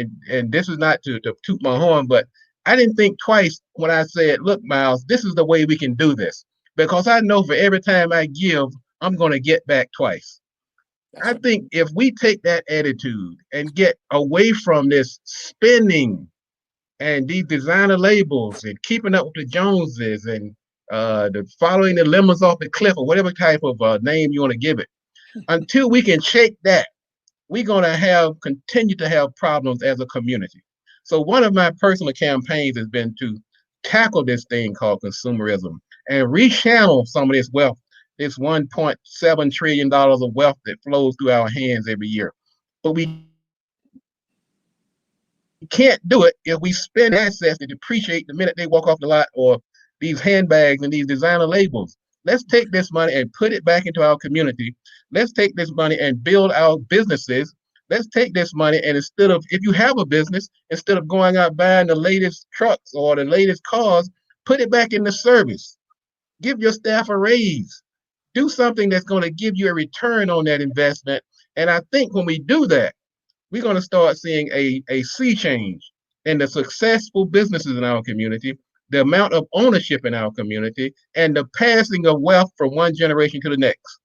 this is not to toot my horn, but I didn't think twice when I said, look, Myles, this is the way we can do this. Because I know for every time I give, I'm going to get back twice. I think if we take that attitude and get away from this spending and these designer labels and keeping up with the Joneses and following the lemons off the cliff or whatever type of name you want to give it, until we can shake that, we're going to continue to have problems as a community. So one of my personal campaigns has been to tackle this thing called consumerism and rechannel some of this wealth, this $1.7 trillion of wealth that flows through our hands every year. But we can't do it if we spend assets that depreciate the minute they walk off the lot, or these handbags and these designer labels. Let's take this money and put it back into our community. Let's take this money and build our businesses. Let's take this money and if you have a business, instead of going out buying the latest trucks or the latest cars, put it back in the service. Give your staff a raise. Do something that's going to give you a return on that investment. And I think when we do that, we're going to start seeing a sea change in the successful businesses in our community, the amount of ownership in our community, and the passing of wealth from one generation to the next.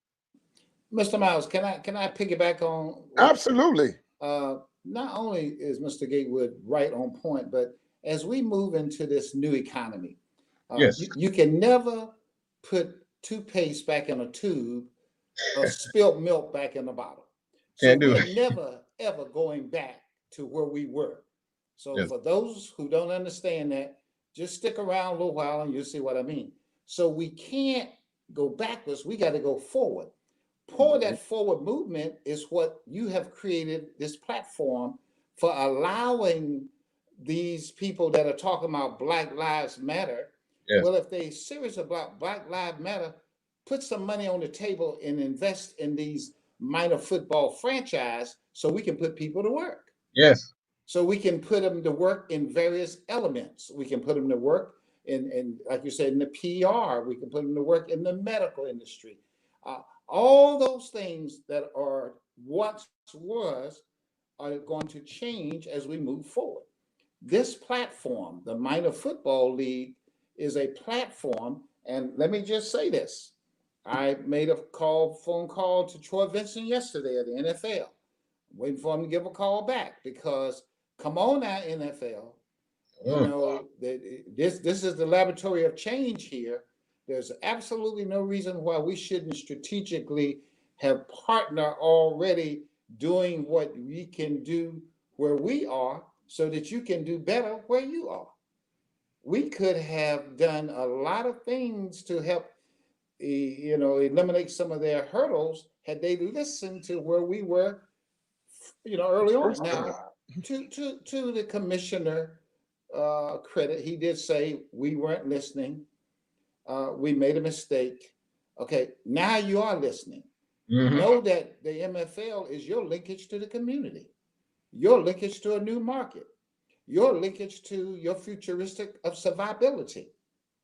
Mr. Myles, can I piggyback on? Absolutely. Not only is Mr. Gatewood right on point, but as we move into this new economy, yes, you can never put toothpaste back in a tube or spilt milk back in a bottle. So we're never, ever going back to where we were. So for those who don't understand that, just stick around a little while and you'll see what I mean. So we can't go backwards. We got to go forward. Part of that forward movement is what you have created, this platform for allowing these people that are talking about Black Lives Matter. Yes. Well, if they're serious about Black Lives Matter, put some money on the table and invest in these minor football franchise so we can put people to work. Yes. So we can put them to work in various elements. We can put them to work in like you said, in the PR. We can put them to work in the medical industry. All those things that are once was are going to change as we move forward. This platform, the Minor Football League, is a platform. And let me just say this. I made a phone call to Troy Vincent yesterday at the NFL. I'm waiting for him to give a call back because come on now, NFL. You know, this is the laboratory of change here. There's absolutely no reason why we shouldn't strategically have partner already doing what we can do where we are so that you can do better where you are. We could have done a lot of things to help, you know, eliminate some of their hurdles had they listened to where we were, you know, early on. Now, to the commissioner credit, he did say we weren't listening. We made a mistake. Okay, now you are listening. Know that the MFL is your linkage to the community, your linkage to a new market, your linkage to your futuristic of survivability.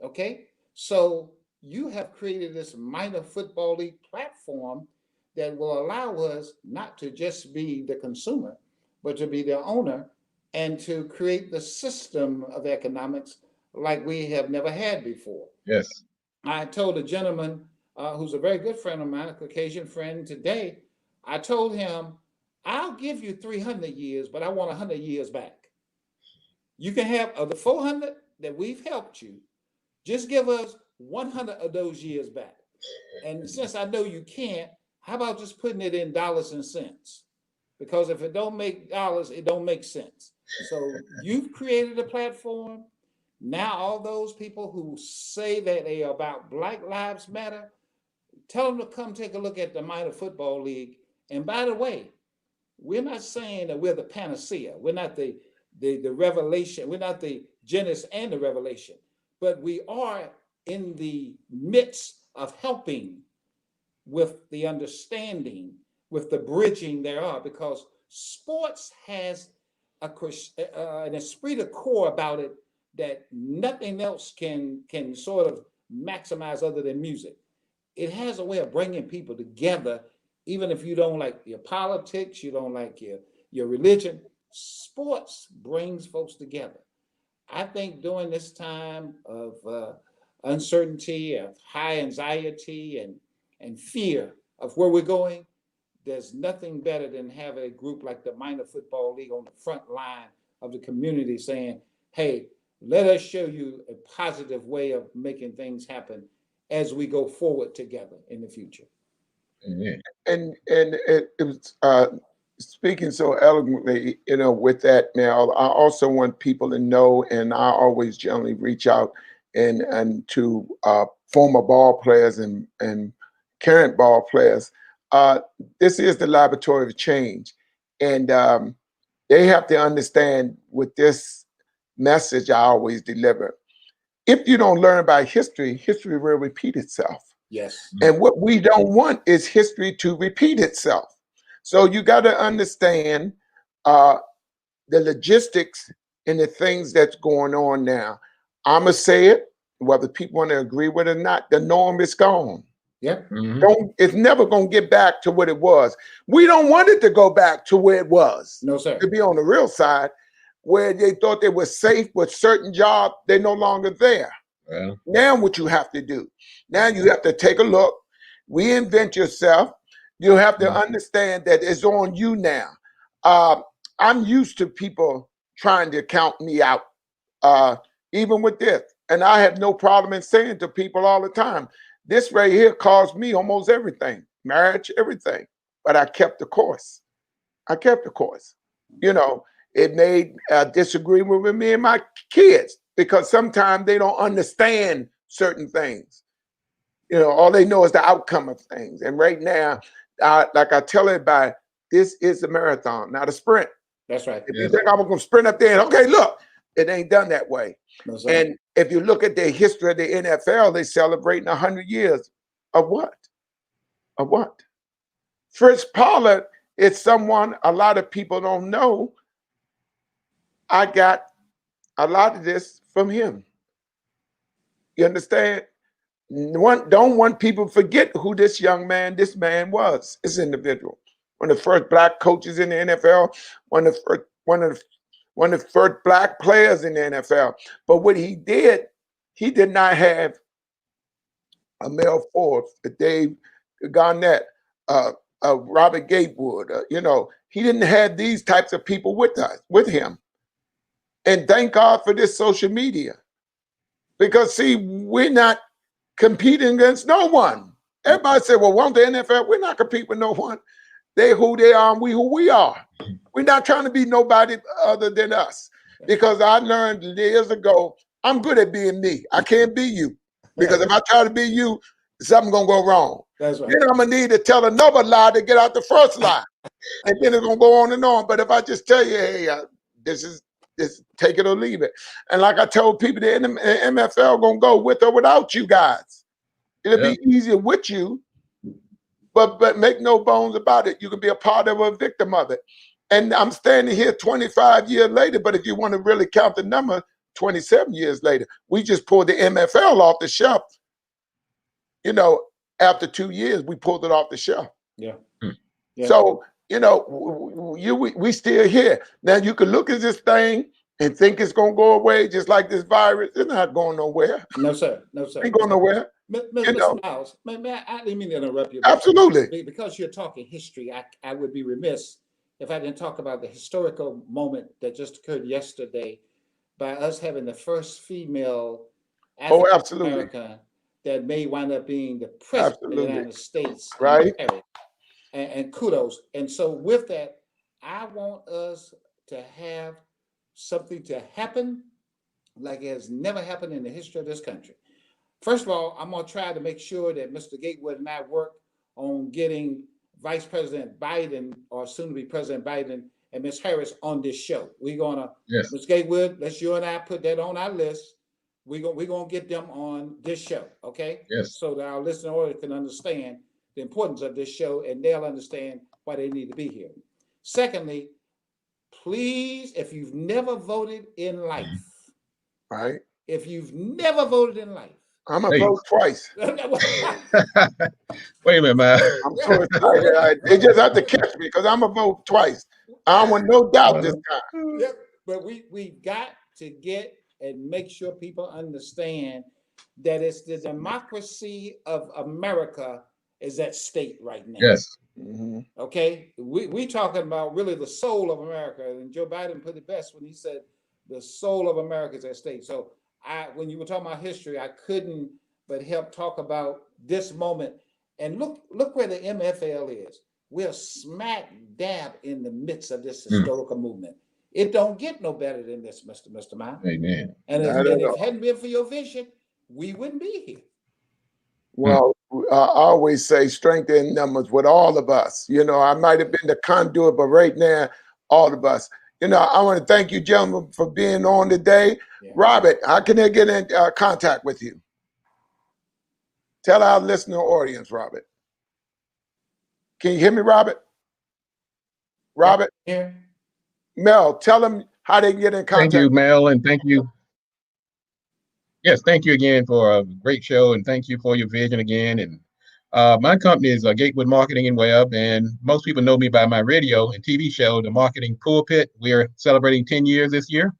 Okay, so you have created this Minor Football League platform that will allow us not to just be the consumer, but to be the owner and to create the system of economics like we have never had before. Yes. I told a gentleman who's a very good friend of mine, a Caucasian friend today, I told him, I'll give you 300 years, but I want 100 years back. You can have of the 400 that we've helped you, just give us 100 of those years back. And since I know you can't, how about just putting it in dollars and cents? Because if it don't make dollars, it don't make sense. So you've created a platform. Now all those people who say that they are about Black Lives Matter, tell them to come take a look at the Minor Football League. And by the way, we're not saying that we're the panacea. We're not the revelation. We're not the Genesis and the Revelation. But we are in the midst of helping with the understanding, with the bridging thereof, because sports has an esprit de corps about it that nothing else can sort of maximize other than music. It has a way of bringing people together, even if you don't like your politics, you don't like your religion. Sports brings folks together. I think during this time of uncertainty, of high anxiety and fear of where we're going, there's nothing better than having a group like the Minor Football League on the front line of the community saying, hey, let us show you a positive way of making things happen as we go forward together in the future. Amen. And it was speaking so eloquently, you know, with that, Mel, I also want people to know, and I always generally reach out and to former ball players and current ball players. This is the laboratory of change, and they have to understand with this message I always deliver. If you don't learn about history, history will repeat itself. Yes. And what we don't want is history to repeat itself. So you got to understand the logistics and the things that's going on now. I'm going to say it, whether people want to agree with it or not, the norm is gone. Yeah. It's never going to get back to what it was. We don't want it to go back to where it was. No, sir. To be on the real side, where they thought they were safe with certain jobs, they're no longer there. Well, now what you have to do, now you have to take a look, reinvent yourself. You have to understand that it's on you now. I'm used to people trying to count me out, even with this. And I have no problem in saying to people all the time, this right here cost me almost everything, marriage, everything. But I kept the course. I kept the course. You know, it made a disagreement with me and my kids because sometimes they don't understand certain things. You know, all they know is the outcome of things. And right now, like I tell everybody, this is a marathon, not a sprint. That's right. If you think I'm going to sprint up there and, okay, look, it ain't done that way. No, sir. And if you look at the history of the NFL, they celebrating 100 years of what? Of what? Fritz Pollard is someone a lot of people don't know. I got a lot of this from him. You understand? Don't want people to forget who this man was, this individual. One of the first black coaches in the NFL, one of the first black players in the NFL. But what he did not have a Mel Forbes, a Dave Garnett, Robert Gatewood. He didn't have these types of people with him. And thank God for this social media. Because see, we're not competing against no one. Everybody said, well, won't the NFL? We're not competing with no one. They who they are and we who we are. We're not trying to be nobody other than us. Because I learned years ago, I'm good at being me. I can't be you. Because if I try to be you, something's going to go wrong. That's right. Then I'm going to need to tell another lie to get out the first lie. And then it's going to go on and on. But if I just tell you, hey, this take it or leave it. And like I told people, the MFL going to go with or without you guys. It'll be easier with you. But make no bones about it. You can be a part of a victim of it. And I'm standing here 25 years later, but if you want to really count the number, 27 years later, we just pulled the MFL off the shelf. After 2 years, we pulled it off the shelf. Yeah. So, we still here. Now you can look at this thing and think it's going to go away just like this virus. It's not going nowhere. No, sir. No, sir. Ain't going nowhere. Mr. Myles, I didn't mean to interrupt you. Absolutely. Because you're talking history, I would be remiss if I didn't talk about the historical moment that just occurred yesterday by us having the first female African American that may wind up being the president of the United States. Right. And kudos. And so with that, I want us to have something to happen like it has never happened in the history of this country. First of all, I'm going to try to make sure that Mr. Gatewood and I work on getting Vice President Biden, or soon to be President Biden, and Ms. Harris on this show. We're going to, Ms. Gatewood, let's you and I put that on our list. We're going to get them on this show, okay? Yes. So that our listener audience can understand the importance of this show, and they'll understand why they need to be here. Secondly, please, if you've never voted in life, right? If you've never voted in life, I'm going to vote twice. Wait a minute, man. I'm so excited. They just have to catch me because I'm going to vote twice. I don't want no doubt this time. Yep. But we've got to get and make sure people understand that it's the democracy of America is at stake right now. Yes. Mm-hmm. Okay. We talking about really the soul of America. And Joe Biden put it best when he said the soul of America is at stake. So when you were talking about history, I couldn't but help talk about this moment. And look where the MFL is. We're smack dab in the midst of this historical movement. It don't get no better than this, Mr. Myles. Amen. And if it hadn't been for your vision, we wouldn't be here. Well, I always say strength in numbers with all of us. I might have been the conduit, but right now, all of us. I want to thank you, gentlemen, for being on today. Yeah. Robert, how can they get in contact with you? Tell our listener audience, Robert. Can you hear me, Robert? Robert? Yeah. Mel, tell them how they can get in contact. Thank you, Mel, and thank you. Yes, thank you again for a great show, and thank you for your vision again. And my company is Gatewood Marketing and Web, and most people know me by my radio and TV show, The Marketing Pulpit. We're celebrating 10 years this year,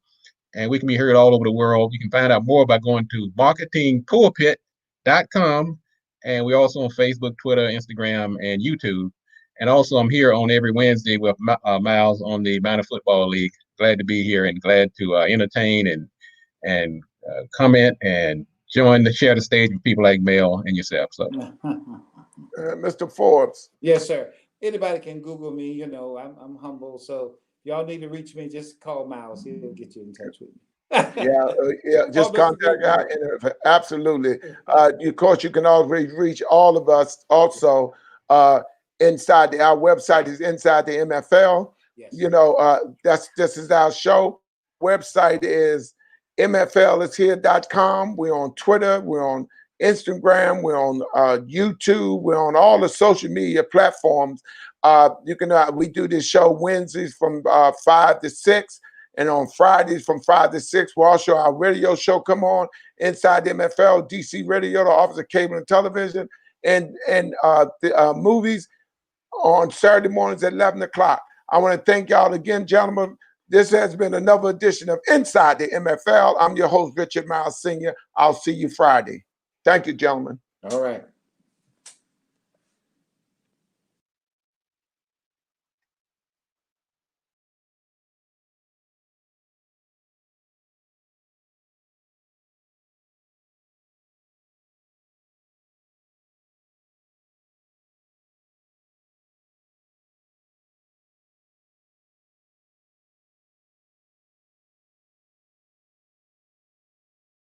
and we can be heard all over the world. You can find out more by going to marketingpulpit.com, and we're also on Facebook, Twitter, Instagram, and YouTube. And also, I'm here on every Wednesday with Myles on the Minor Football League. Glad to be here and glad to entertain and comment and share the stage with people like Mel and yourself. So, Mr. Forbes. Yes, sir. Anybody can Google me. I'm humble. So y'all need to reach me. Just call Myles. He'll get you in touch with me. Yeah. Just contact out. Absolutely. Of course, you can always reach all of us also. Inside our website is Inside the MFL. Yes. This is our show. Website is MFLishere.com. We're on Twitter. We're on Instagram. We're on YouTube. We're on all the social media platforms. We do this show Wednesdays from 5 to 6. And on Fridays from 5 to 6, we'll also our radio show come on, Inside the MFL, DC Radio, the Office of Cable and Television, and the movies on Saturday mornings at 11 o'clock. I want to thank y'all again, gentlemen. This has been another edition of Inside the MFL. I'm your host, Richard Myles Sr. I'll see you Friday. Thank you, gentlemen. All right.